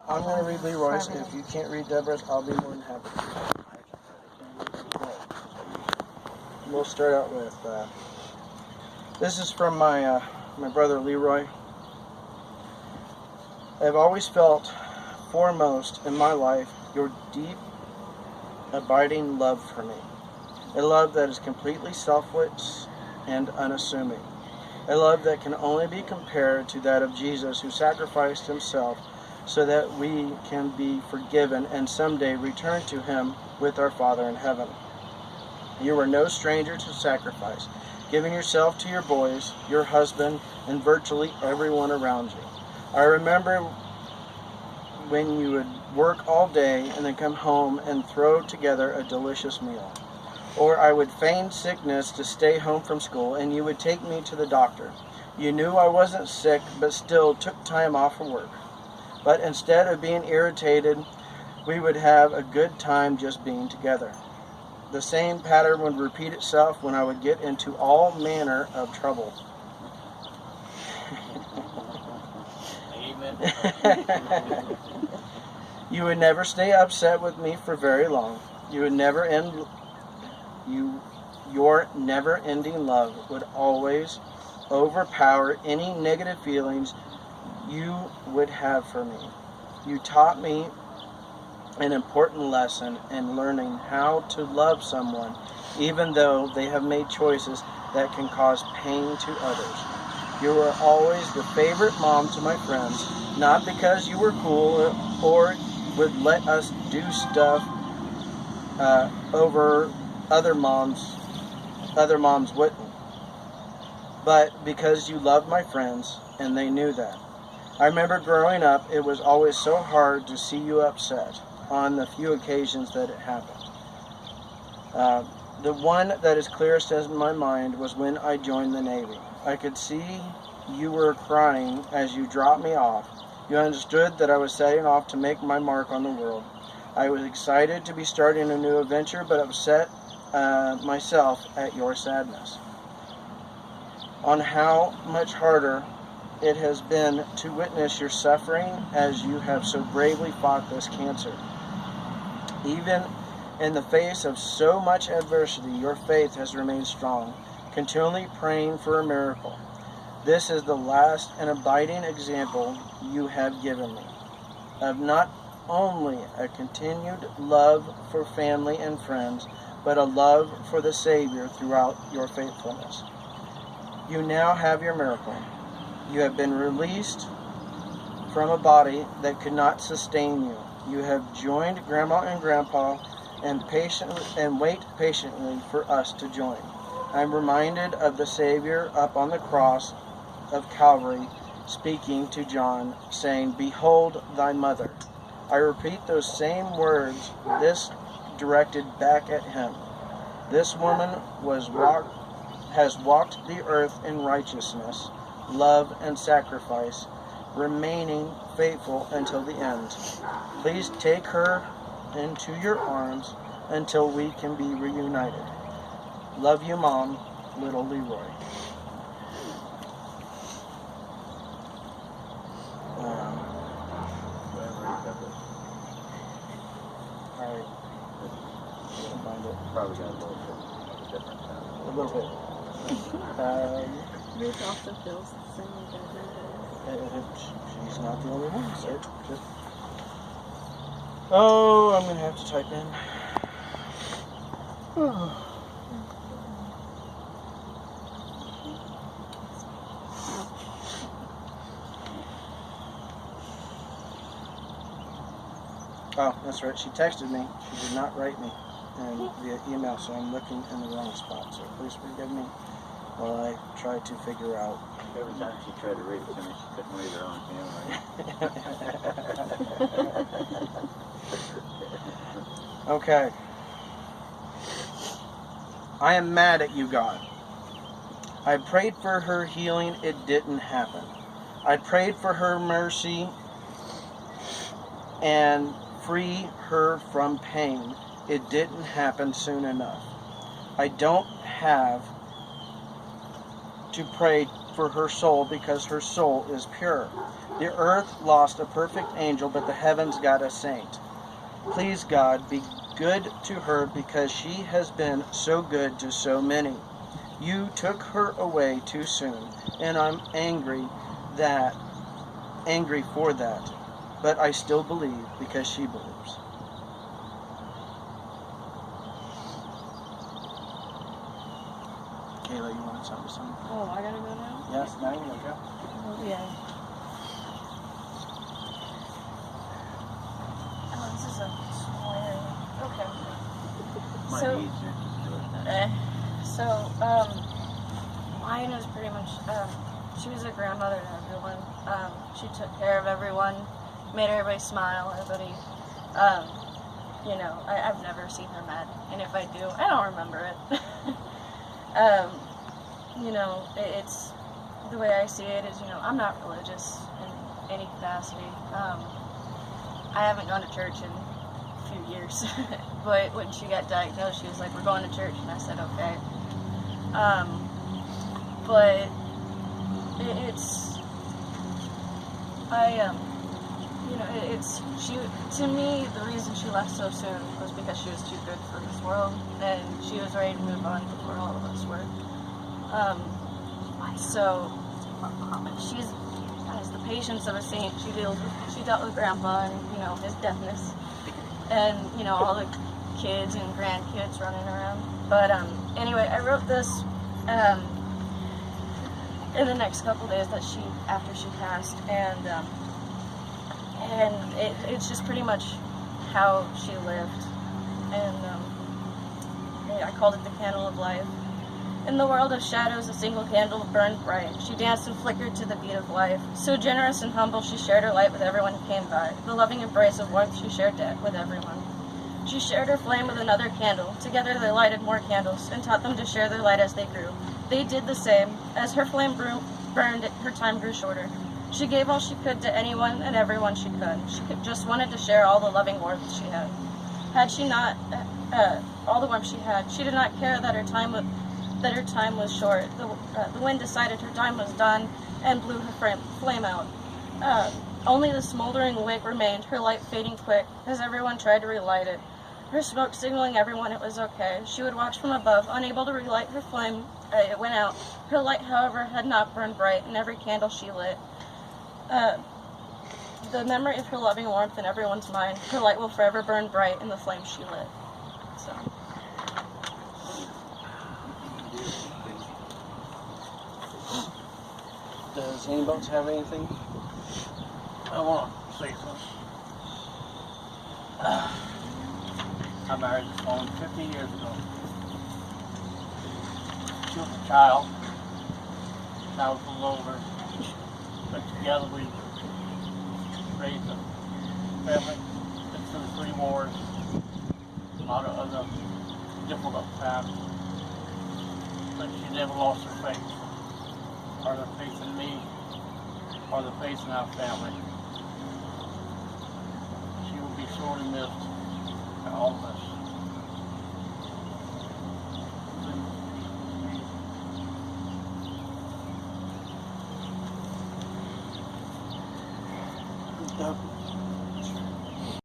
I'm going to read Leroy's. If you can't read Deborah's, I'll be more than happy to. We'll start out with, this is from my brother Leroy. I've always felt foremost in my life your deep, abiding love for me. A love that is completely selfless and unassuming. A love that can only be compared to that of Jesus, who sacrificed himself so that we can be forgiven and someday return to him with our Father in heaven. You are no stranger to sacrifice, giving yourself to your boys, your husband, and virtually everyone around you. I remember when you would work all day and then come home and throw together a delicious meal. Or I would feign sickness to stay home from school, and you would take me to the doctor. You knew I wasn't sick, but still took time off from work. But instead of being irritated, we would have a good time just being together. The same pattern would repeat itself when I would get into all manner of trouble. Amen. You would never stay upset with me for very long. Your never-ending love would always overpower any negative feelings you would have for me. You taught me an important lesson in learning how to love someone, even though they have made choices that can cause pain to others. You were always the favorite mom to my friends, not because you were cool or would let us do stuff over other moms wouldn't, but because you loved my friends and they knew that. I remember growing up, it was always so hard to see you upset on the few occasions that it happened. The one that is clearest in my mind was when I joined the Navy. I could see you were crying as you dropped me off. You understood that I was setting off to make my mark on the world. I was excited to be starting a new adventure, but upset myself at your sadness. On how much harder it has been to witness your suffering as you have so bravely fought this cancer. Even in the face of so much adversity, your faith has remained strong, continually praying for a miracle. This is the last and abiding example you have given me of not only a continued love for family and friends, but a love for the Savior throughout your faithfulness. You now have your miracle. You have been released from a body that could not sustain you. You have joined Grandma and Grandpa and wait patiently for us to join. I'm reminded of the Savior up on the cross of Calvary speaking to John, saying, "Behold thy mother." I repeat those same words, this directed back at him. This woman has walked the earth in righteousness, love, and sacrifice, remaining faithful until the end. Please take her into your arms until we can be reunited. Love you, Mom, little Leroy. Alright. Find it. Probably got a little bit different. A little bit. Ruth also feels the same way. She's not the only one, so just... Oh, I'm going to have to type in. Oh, that's right. She texted me. She did not write me via email, so I'm looking in the wrong spot. So please forgive me while I try to figure out. Every time she tried to read it to me, she couldn't read her own handwriting. Okay. I am mad at you, God. I prayed for her healing. It didn't happen. I prayed for her mercy and free her from pain. It didn't happen soon enough. I don't have to pray for her soul, because her soul is pure. The earth lost a perfect angel, but the heavens got a saint. Please, God, be good to her, because she has been so good to so many. You took her away too soon, and I'm angry for that. But I still believe, because she believes. Kayla, you wanted something to say? Oh, I gotta go now? Yes, now you go. Oh, yeah. Oh, this is a swearing. Okay. Might So- be easier to do it then. Mine was pretty much, she was a grandmother to everyone. She took care of everyone, made everybody smile, everybody, I've never seen her mad, and if I do, I don't remember it. It's, the way I see it is, I'm not religious in any capacity. I haven't gone to church in a few years, but when she got diagnosed, she was like, we're going to church, and I said, okay. But to me, the reason she left so soon was because she was too good for this world, and she was ready to move on before all of us were. So she has the patience of a saint. She dealt with Grandpa and, his deafness, and, all the kids and grandkids running around. But, anyway, I wrote this, in the next couple days after she passed, and it's just pretty much how she lived, and I called it the candle of life. In the world of shadows, a single candle burned bright. She danced and flickered to the beat of life. So generous and humble, she shared her light with everyone who came by. The loving embrace of warmth she shared with everyone. She shared her flame with another candle. Together they lighted more candles, and taught them to share their light as they grew. They did the same. As her flame burned, her time grew shorter. She gave all she could to anyone and everyone she could. She just wanted to share all the loving warmth she had. Had she not, all the warmth she had, she did not care that her time was short. The wind decided her time was done and blew her flame out. Only the smoldering wick remained, her light fading quick as everyone tried to relight it. Her smoke signaling everyone it was okay. She would watch from above, unable to relight her flame. It went out. Her light, however, had not burned bright in every candle she lit. The memory of her loving warmth in everyone's mind, her light will forever burn bright in the flame she lit. So. Does anybody else have anything? I want to say something. I married this woman 50 years ago. She was a child. I was a little older. But together we raised a family. Been through 3 wars. A lot of other difficult times. But she never lost her faith. Or the faith in me. Or the faith in our family. She will be sorely missed by all of us.